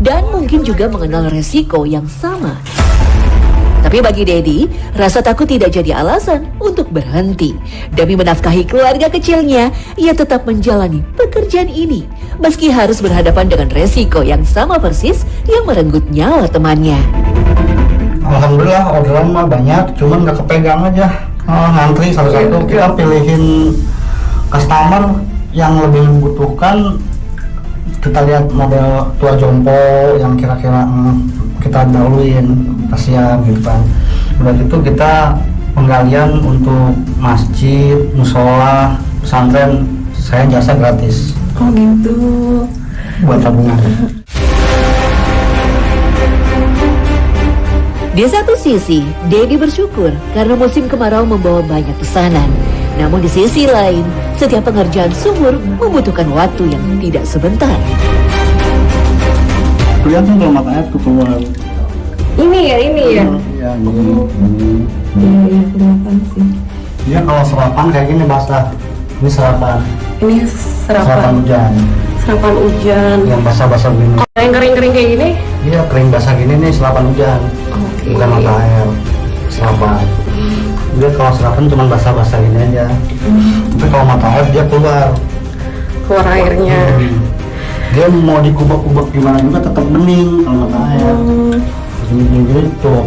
dan mungkin juga mengenal resiko yang sama. Tapi bagi Dedi, rasa takut tidak jadi alasan untuk berhenti. Demi menafkahi keluarga kecilnya, ia tetap menjalani pekerjaan ini, meski harus berhadapan dengan resiko yang sama persis yang merenggut nyawa temannya. Alhamdulillah orderan mah banyak, cuman nggak kepegang aja. Ngantri satu-satu, kita pilihin customer yang lebih membutuhkan. Kita lihat model tua jompo yang kira-kira kita dahuluin kasihan gitu kan. Udah gitu kita penggalian untuk masjid, musola, pesantren, saya jasa gratis. Oh gitu. Buat tabungan. Di satu sisi, Dedi bersyukur karena musim kemarau membawa banyak pesanan. Namun di sisi lain, setiap pengerjaan sumur membutuhkan waktu yang tidak sebentar. Kelihatan kalau matanya tuh keluar. Ini ya? Iya, ini. Iya, kelihatan sih. Dia kalau serapan kayak gini basah. Ini serapan. Ini Serapan hujan. serapan hujan. Yang basah-basah gini. Kalau yang kering-kering kayak gini? Iya, kering basah gini nih serapan hujan. Oke. Bukan mata air. Serapan. Dia kalau serapan cuma basah-basah gini aja. Tapi kalau mata air dia keluar. Keluar airnya. Dia mau dikubak-kubak gimana juga tetap bening kalau mata air. Gini tuh.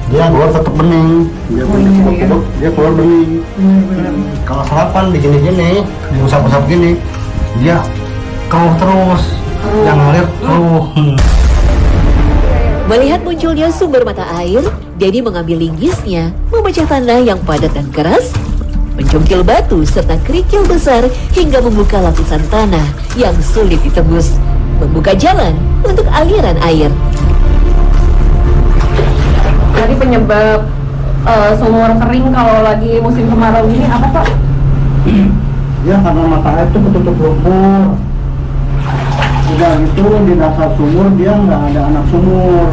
Dia keluar tetap bening. Dia dikubak-kubak, dia keluar bening. Kalau sarapan begini-gini, diusap-usap gini, dia keruh terus. Yang ngalir keruh. Melihat munculnya sumber mata air, Dedi mengambil linggisnya, memecah tanah yang padat dan keras, mencungkil batu serta kerikil besar hingga membuka lapisan tanah yang sulit ditembus, membuka jalan untuk aliran air. Jadi penyebab sumur kering kalau lagi musim kemarau ini apa Pak? Ya karena mata air itu ketutup lumpur. Udah gitu di dasar sumur dia nggak ada anak sumur.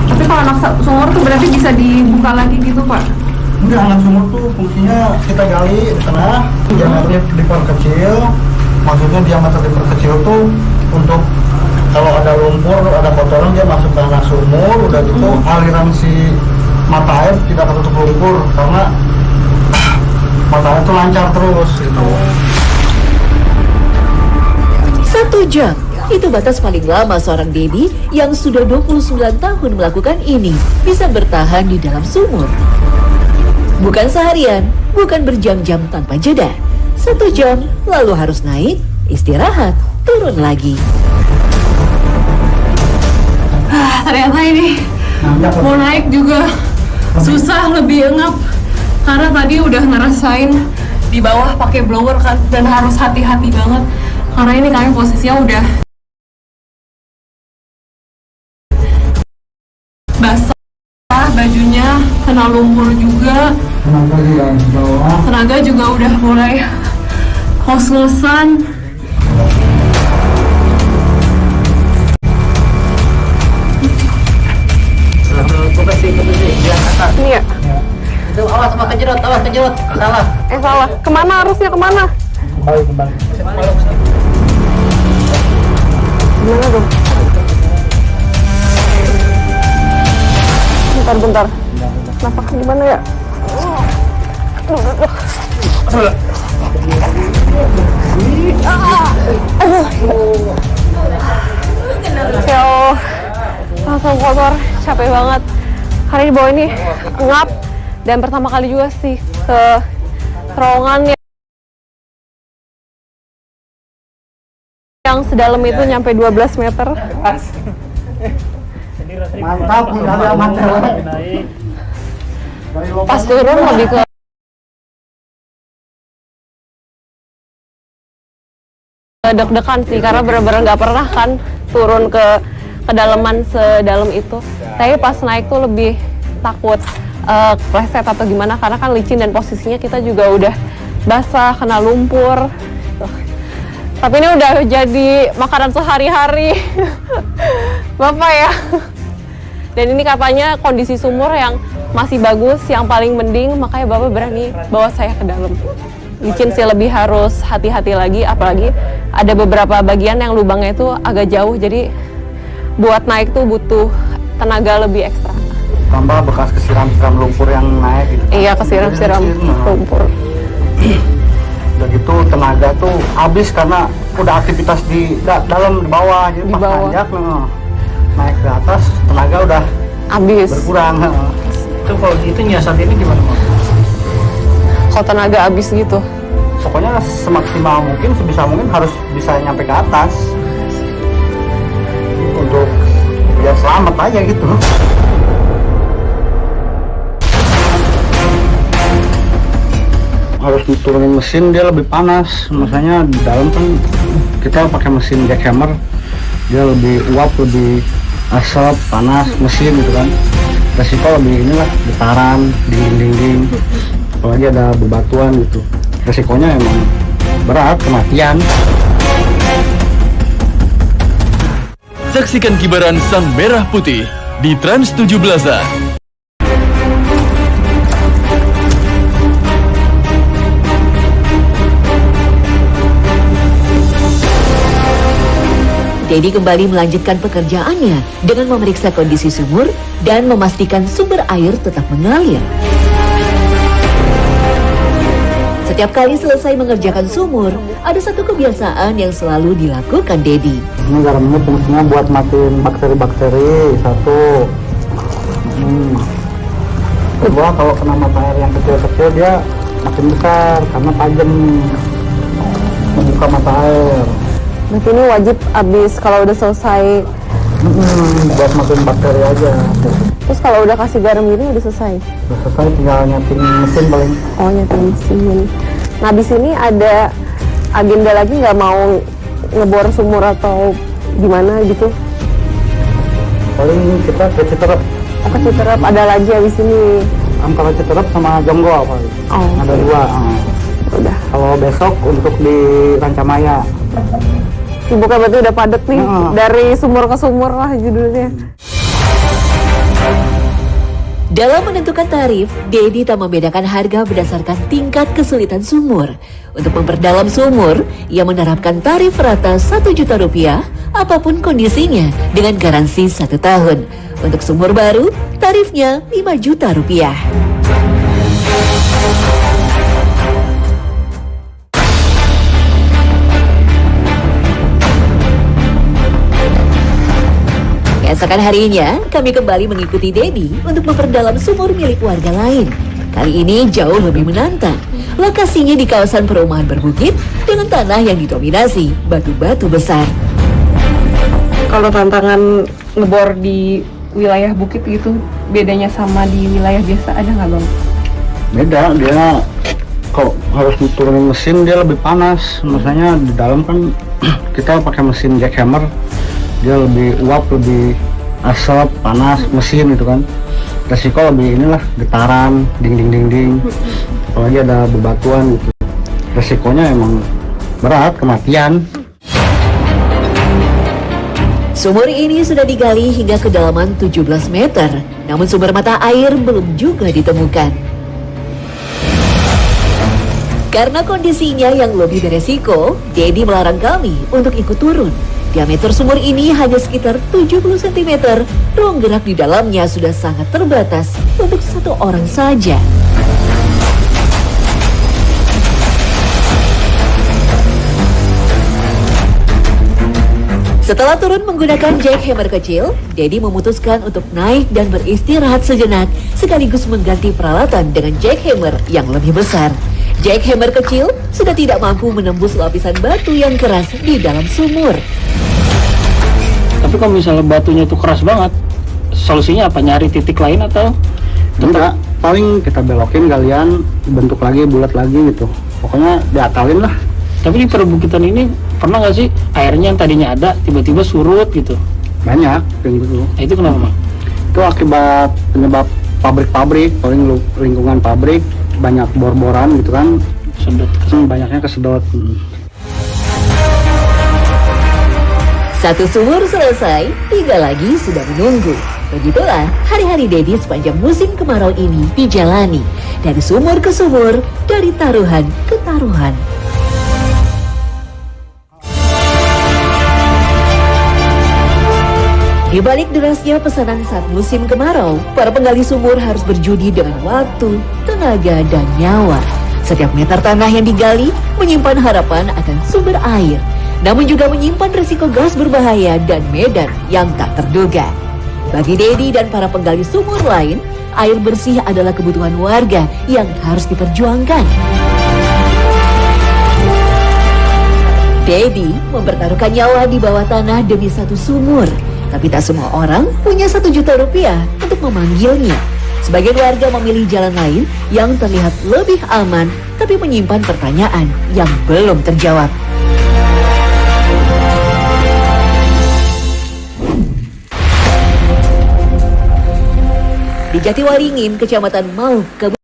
Tapi kalau anak sumur tuh berarti bisa dibuka lagi gitu Pak? Enggak, anak sumur tuh fungsinya kita gali di tengah, diameter diperkecil. Maksudnya diameter diperkecil tuh untuk kalau ada lumpur, ada kotoran dia masuk ke anak sumur. Udah gitu aliran si mata air tidak ketutup lumpur karena mata air tuh lancar terus gitu. 1 jam, itu batas paling lama seorang Dedi yang sudah 29 tahun melakukan ini bisa bertahan di dalam sumur. Bukan seharian, bukan berjam-jam tanpa jeda. 1 jam, lalu harus naik, istirahat, turun lagi. Ternyata ini mau naik juga susah, lebih engap karena tadi udah ngerasain di bawah pakai blower kan, dan harus hati-hati banget karena ini kami posisinya udah basah, bajunya kena lumpur juga, tenaga juga udah mulai ngos-ngosan. Ini ya? Itu awas sama kejerot, salah. Salah. Kemana harusnya, kemana? Kembali. Gimana dong? Bentar. Napak gimana ya? Langsung kotor, capek banget. Hari di bawah ini ngap, dan pertama kali juga sih ke terowongan yang sedalam itu nyampe 12 meter. Mantap, nggak ada amat cewek. Pas turun lebih ke deg-degan sih, karena benar-benar nggak pernah kan turun ke kedalaman sedalam itu. Tapi pas naik tuh lebih takut kepleset atau gimana, karena kan licin dan posisinya kita juga udah basah, kena lumpur. Tapi ini udah jadi makanan sehari-hari Bapak ya. Dan ini katanya kondisi sumur yang masih bagus, yang paling mending, makanya Bapak berani bawa saya ke dalam. Licin sih, lebih harus hati-hati lagi, apalagi ada beberapa bagian yang lubangnya itu agak jauh, jadi buat naik tuh butuh tenaga lebih ekstra. Tambah bekas kesiram-siram lumpur yang naik gitu. Iya, kesiram-siram lumpur. Udah gitu tenaga tuh habis karena udah aktivitas di dalam di bawah, jadi Di pas bawah. nanjak naik ke atas tenaga udah Habis. berkurang. Itu kalau gitu nyiasat ini gimana, Bang? Kalau tenaga habis gitu. Pokoknya semaksimal mungkin, sebisa mungkin harus bisa nyampe ke atas untuk biar selamat aja gitu. Harus diturunin mesin, dia lebih panas. Maksudnya di dalam kan kita pakai mesin jackhammer, dia lebih uap, lebih asap, panas, mesin gitu kan. Resiko lebih inilah, getaran, dinding-dinding, apalagi ada bebatuan gitu. Resikonya emang berat, kematian. Saksikan kibaran Sang Merah Putih di Trans 7 Plaza. Dedi kembali melanjutkan pekerjaannya dengan memeriksa kondisi sumur dan memastikan sumber air tetap mengalir. Setiap kali selesai mengerjakan sumur, ada satu kebiasaan yang selalu dilakukan Dedi. Ini garamnya fungsinya buat matiin bakteri-bakteri, satu. Kedua, kalau kena mata air yang kecil-kecil dia makin besar karena tajam membuka mata air. Berarti ini wajib habis kalau udah selesai. Buat matiin bakteri aja. Terus kalau udah kasih garam gini udah selesai. Udah selesai, tinggal nyeting mesin paling. Oh, nyeting mesin. Nah, di sini ada agenda lagi nggak mau ngebor sumur atau gimana gitu? Paling kita ke Citerep. Oh, ke Citerep ada lagi habis ini. Antara Citerep sama Jonggol paling. Oh, Ada dua. udah. Kalau besok untuk di Rancamaya. Sibuknya berarti udah padat nih, Heeh. dari sumur ke sumur lah judulnya. Dalam menentukan tarif, Dedi tak membedakan harga berdasarkan tingkat kesulitan sumur. Untuk memperdalam sumur, ia menerapkan tarif rata Rp1.000.000 apapun kondisinya dengan garansi 1 tahun. Untuk sumur baru, tarifnya Rp5.000.000. Keesokan harinya, kami kembali mengikuti Dedi untuk memperdalam sumur milik warga lain. Kali ini jauh lebih menantang. Lokasinya di kawasan perumahan berbukit dengan tanah yang didominasi batu-batu besar. Kalau tantangan ngebor di wilayah bukit gitu, bedanya sama di wilayah biasa ada nggak, Bang? Beda, dia kok harus diturunin mesin, dia lebih panas. Maksudnya di dalam kan kita pakai mesin jackhammer, dia lebih uap, lebih asap, panas, mesin gitu kan. Resiko lebih inilah, getaran, dinding-dinding, apalagi ada bebatuan gitu. Resikonya emang berat, kematian. Sumur ini sudah digali hingga kedalaman 17 meter, namun sumber mata air belum juga ditemukan. Karena kondisinya yang lebih beresiko, Dedi melarang kami untuk ikut turun. Diameter sumur ini hanya sekitar 70 cm. Ruang gerak di dalamnya sudah sangat terbatas untuk 1 orang saja. Setelah turun menggunakan jackhammer kecil, Dedi memutuskan untuk naik dan beristirahat sejenak sekaligus mengganti peralatan dengan jackhammer yang lebih besar. Jackhammer kecil sudah tidak mampu menembus lapisan batu yang keras di dalam sumur. Tapi kalau misalnya batunya itu keras banget, solusinya apa? Nyari titik lain atau Enggak, paling kita belokin galian, bentuk lagi, bulat lagi gitu. Pokoknya diatalin lah. Tapi di perbukitan ini pernah nggak sih airnya yang tadinya ada tiba-tiba surut gitu? Banyak kayak gitu. Nah, itu kenapa, Bang? Itu akibat penyebab pabrik-pabrik, paling lingkungan pabrik banyak bor-boran gitu kan. Sedot. Banyaknya kesedot. Satu sumur selesai, 3 lagi sudah menunggu. Begitulah hari-hari Dedi sepanjang musim kemarau ini dijalani. Dari sumur ke sumur, dari taruhan ke taruhan. Di balik derasnya pesanan saat musim kemarau, para penggali sumur harus berjudi dengan waktu, tenaga, dan nyawa. Setiap meter tanah yang digali menyimpan harapan akan sumber air, namun juga menyimpan risiko gas berbahaya dan medan yang tak terduga. Bagi Dedi dan para penggali sumur lain, air bersih adalah kebutuhan warga yang harus diperjuangkan. Dedi mempertaruhkan nyawa di bawah tanah demi satu sumur. Tapi tak semua orang punya 1 juta rupiah untuk memanggilnya. Sebagian warga memilih jalan lain yang terlihat lebih aman, tapi menyimpan pertanyaan yang belum terjawab. Di Jatiwaringin, Kecamatan Mau, Kabupaten